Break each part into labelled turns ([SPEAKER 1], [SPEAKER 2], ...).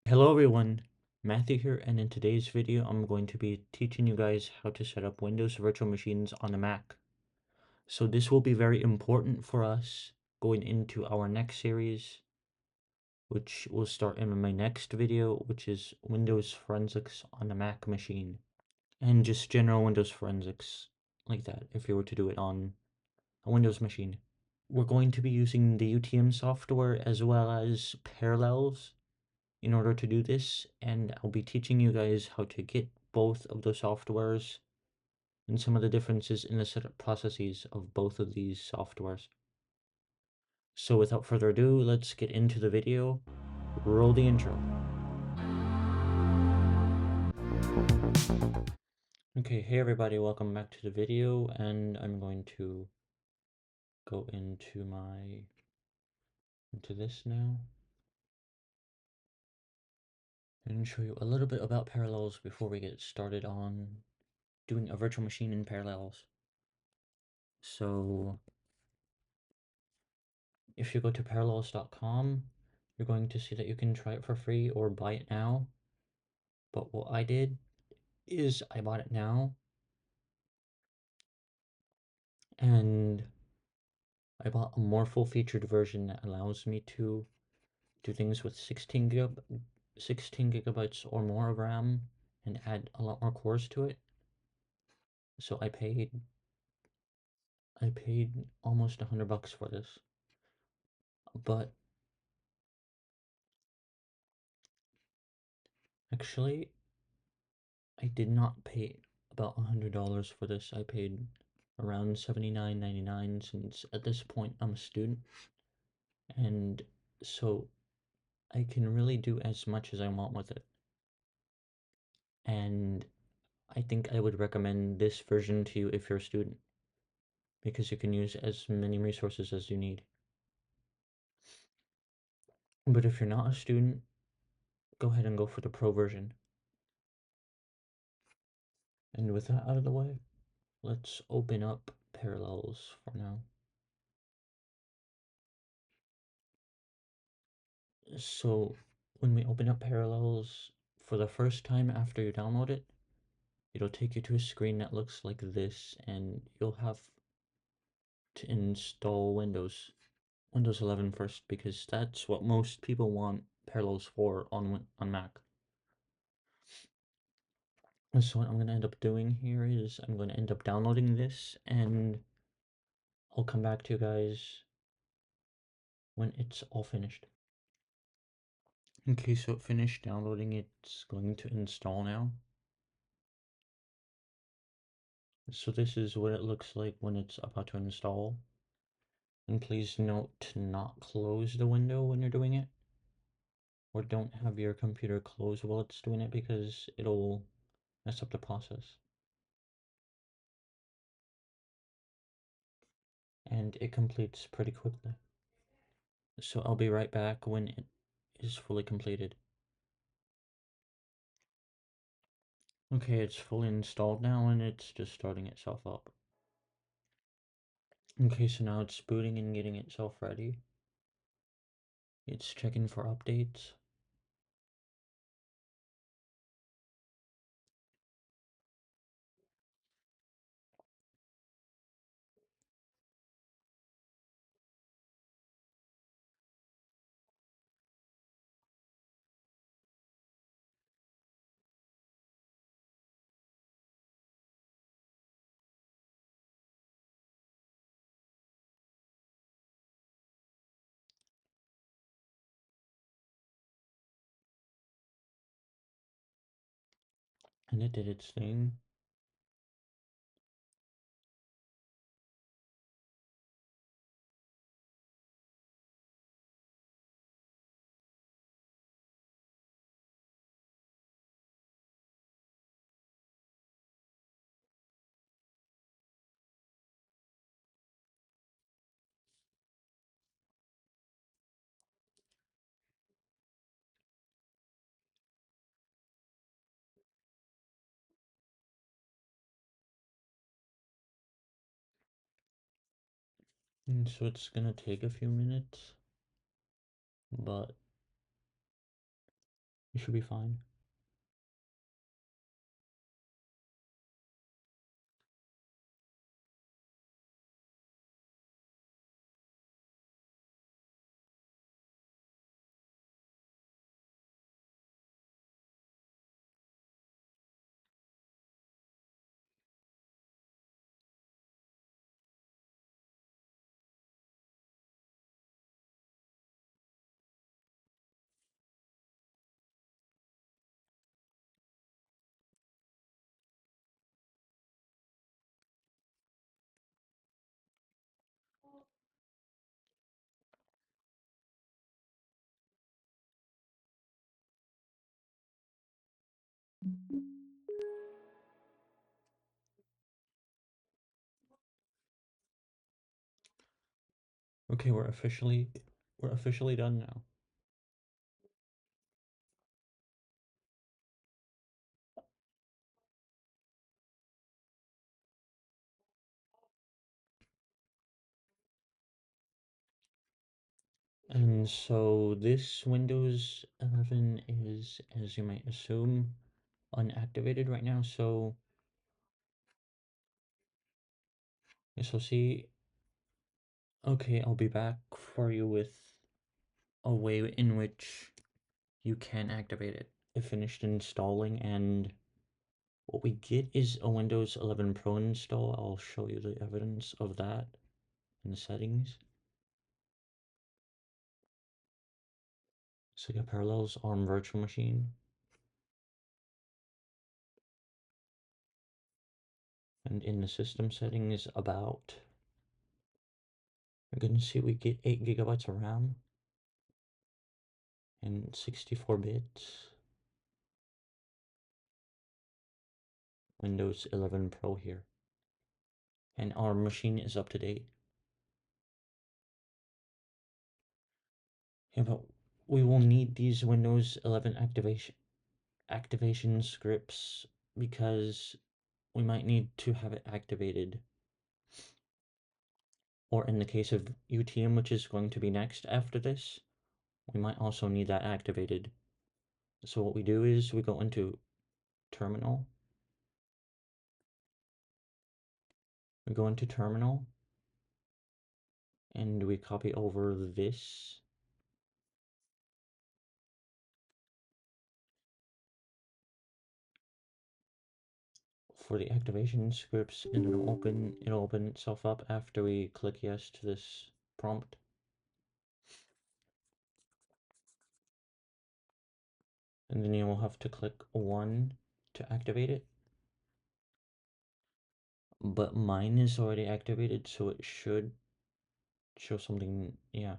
[SPEAKER 1] Hello everyone, Matthew here, and in today's video I'm going to be teaching you guys how to set up Windows virtual machines on the Mac. So this will be very important for us going into our next series, which will start in my next video, which is Windows forensics on the Mac machine. And just general Windows forensics like that, if you were to do it on a Windows machine. We're going to be using the UTM software as well as Parallels in order to do this, and I'll be teaching you guys how to get both of the softwares and some of the differences in the setup processes of both of these softwares. So without further ado, let's get into the video. Roll the intro. Okay, hey everybody, welcome back to the video, and I'm going to go into this now and show you a little bit about Parallels before we get started on doing a virtual machine in Parallels. So if you go to parallels.com, you're going to see that you can try it for free or buy it now. But what I did is I bought it now, and I bought a more full-featured version that allows me to do things with 16 gigabytes or more of RAM and add a lot more cores to it. So I paid almost $100 for this. But actually, I did not pay about $100 for this. I paid around $79.99 since at this point I'm a student, and so I can really do as much as I want with it. And I think I would recommend this version to you if you're a student, because you can use as many resources as you need. But if you're not a student, go ahead and go for the pro version. And with that out of the way, let's open up Parallels for now. So when we open up Parallels for the first time after you download it, it'll take you to a screen that looks like this, and you'll have to install Windows 11 first, because that's what most people want Parallels for on Mac. And so what I'm going to end up doing here is I'm going to end up downloading this, and I'll come back to you guys when it's all finished. Okay, so it finished downloading. It's going to install now. So this is what it looks like when it's about to install. And please note to not close the window when you're doing it, or don't have your computer closed while it's doing it, because it'll mess up the process. And it completes pretty quickly. So I'll be right back when it is fully completed. Okay, it's fully installed now, and it's just starting itself up. Okay, so now it's booting and getting itself ready. It's checking for updates. And it did its thing. And so it's gonna take a few minutes, but It should be fine. Okay, we're officially done now. And so this Windows 11 is, as you might assume, unactivated right now. So see, okay, I'll be back for you with a way in which you can activate it. It finished installing, and what we get is a Windows 11 Pro install. I'll show you the evidence of that in the settings. So it parallels ARM virtual machine. And in the system settings about, we're going to see we get 8 gigabytes of RAM and 64 bits. Windows 11 Pro here. And our machine is up to date. Yeah, but we will need these Windows 11 activation scripts because we might need to have it activated. Or in the case of UTM, which is going to be next after this, we might also need that activated. So what we do is we go into terminal. We go into terminal and we copy over this. For the activation scripts, and it'll open itself up after we click yes to this prompt. And then you'll have to click 1 to activate it. But mine is already activated, so it should show something, yeah.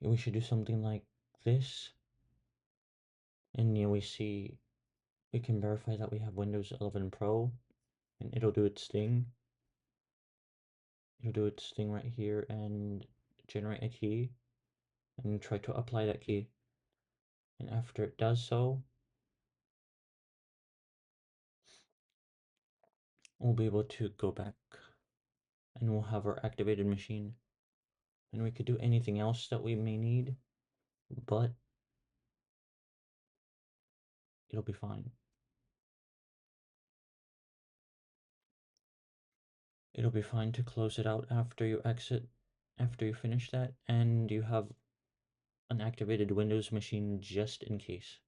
[SPEAKER 1] We should do something like this. And we see, we can verify that we have Windows 11 Pro, and it'll do its thing. It'll do its thing right here and generate a key and try to apply that key. And after it does so, we'll be able to go back and we'll have our activated machine. And we could do anything else that we may need, but it'll be fine. It'll be fine to close it out after you exit, after you finish that, and you have an activated Windows machine just in case.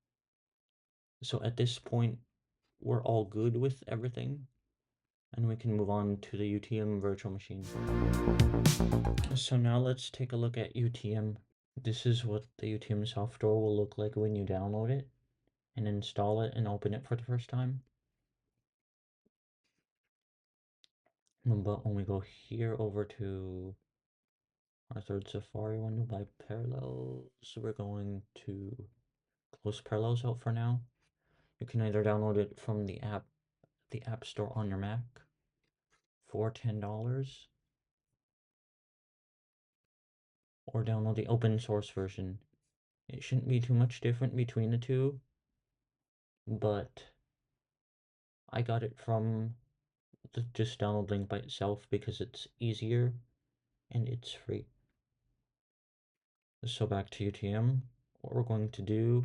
[SPEAKER 1] So at this point, we're all good with everything, and we can move on to the UTM virtual machine. So now let's take a look at UTM. This is what the UTM software will look like when you download it and install it and open it for the first time. But when we go here over to our third Safari window by parallels, we're going to close parallels out for now. You can either download it from the App Store on your Mac for $10, or download the open source version. It shouldn't be too much different between the two, but I got it from the just download link by itself because it's easier and it's free. So back to UTM, what we're going to do,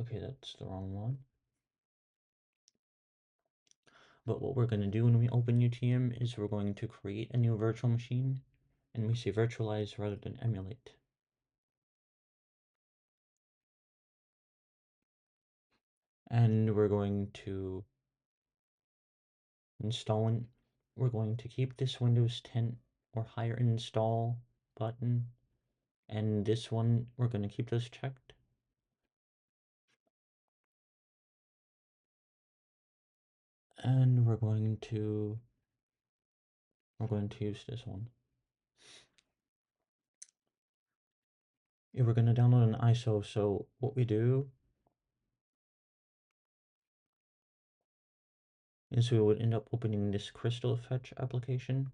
[SPEAKER 1] okay, that's the wrong one. But what we're going to do when we open UTM is we're going to create a new virtual machine, and we say virtualize rather than emulate. And we're going to install it. We're going to keep this Windows 10 or higher install button, and this one we're going to keep this checked. And we're going to use this one. Yeah, we're going to download an ISO. So what we do is we would end up opening this Crystal Fetch application,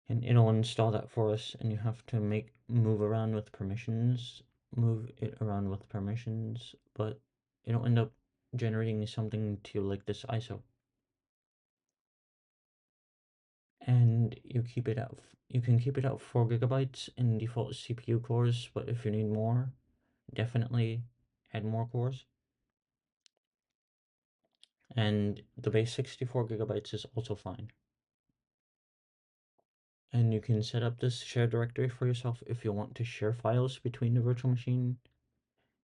[SPEAKER 1] and it'll install that for us, and you have to move it around with permissions, but it'll end up generating something to like this ISO. And you can keep it at 4 gigabytes in default CPU cores, but if you need more, definitely add more cores. And the base 64 gigabytes is also fine. And you can set up this shared directory for yourself if you want to share files between the virtual machine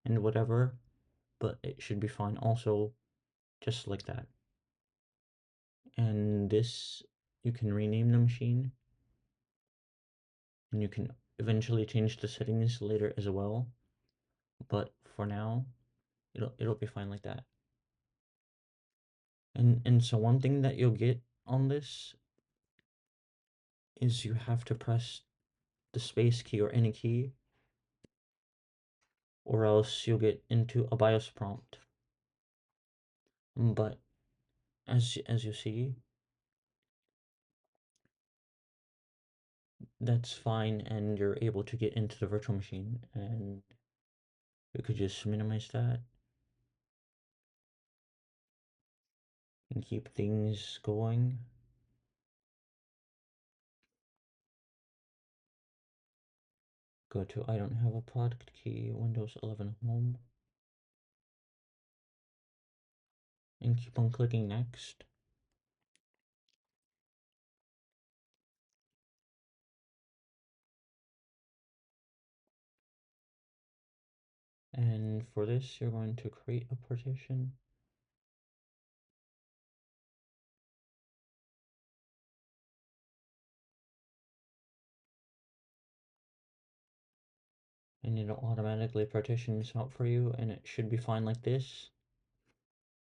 [SPEAKER 1] and whatever, but it should be fine also, just like that. And this, you can rename the machine, and you can eventually change the settings later as well, but for now, it'll be fine like that. And so one thing that you'll get on this is you have to press the space key or any key, or else you'll get into a BIOS prompt. But as you see, that's fine, and you're able to get into the virtual machine. And you could just minimize that and keep things going. Go to I don't have a product key, Windows 11 Home, and keep on clicking next. And for this, you're going to create a partition. And it'll automatically partition this out for you, and it should be fine like this,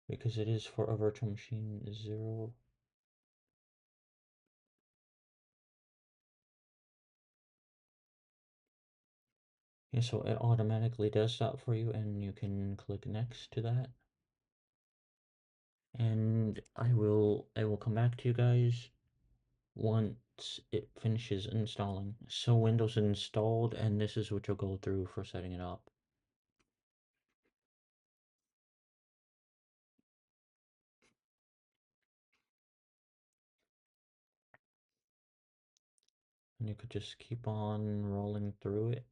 [SPEAKER 1] because it is for a virtual machine 0. Yeah, so it automatically does that for you, and you can click next to that. And I will come back to you guys once it finishes installing. So Windows installed, and this is what you'll go through for setting it up. And you could just keep on rolling through it.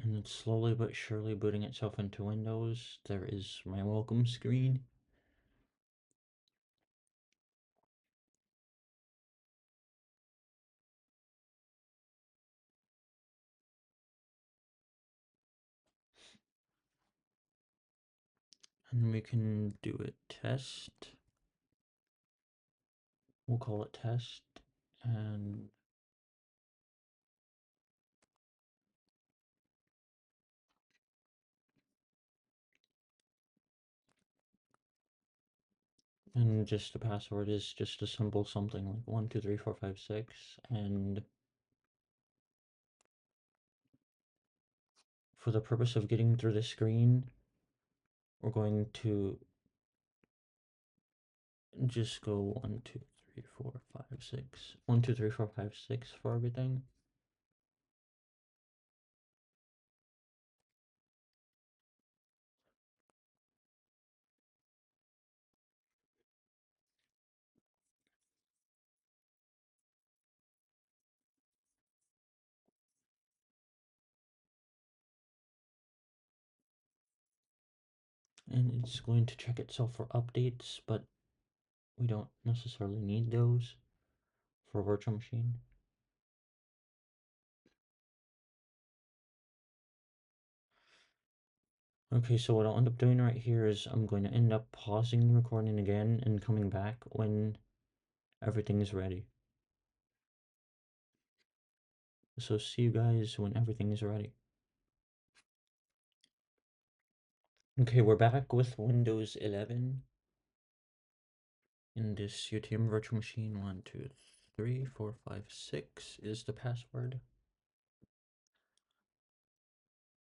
[SPEAKER 1] And it's slowly but surely booting itself into Windows. There is my welcome screen. And we can do it test. We'll call it test. And just the password is just a simple something like 123456, and for the purpose of getting through the screen, we're going to just go 1 2 3 4 5 6 1 2 3 4 5 6 for everything. And it's going to check itself for updates, but we don't necessarily need those for a virtual machine. Okay, so what I'll end up doing right here is I'm going to end up pausing the recording again and coming back when everything is ready. So see you guys when everything is ready. Okay, we're back with Windows 11 in this UTM virtual machine. 1 2 3 4 5 6 is the password.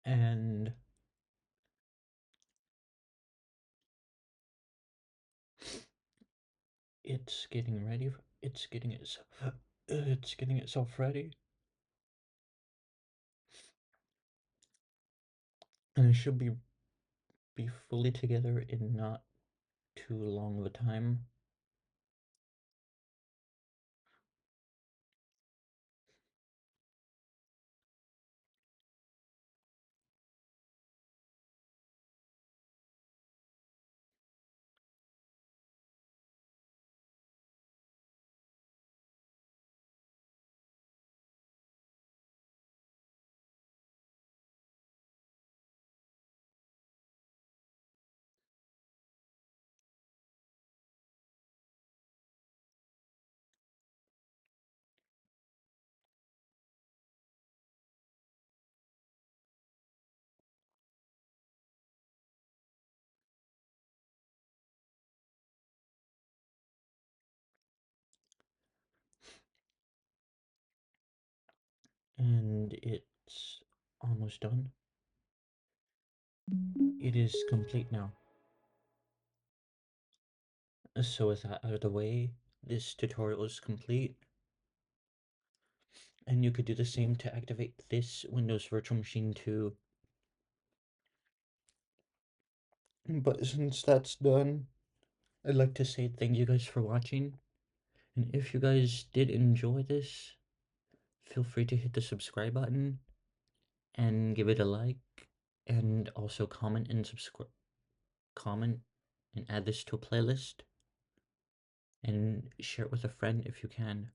[SPEAKER 1] And it's getting ready. It's getting itself ready. And it should be fully together in not too long of a time. And it's almost done. It is complete now. So with that out of the way, this tutorial is complete. And you could do the same to activate this Windows Virtual Machine too. But since that's done, I'd like to say thank you guys for watching. And if you guys did enjoy this, feel free to hit the subscribe button and give it a like, and also comment and subscribe. Comment and add this to a playlist, and share it with a friend if you can.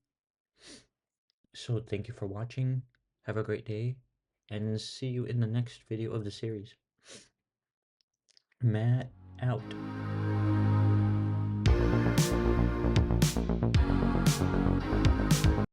[SPEAKER 1] So thank you for watching, have a great day, and see you in the next video of the series. Matt out.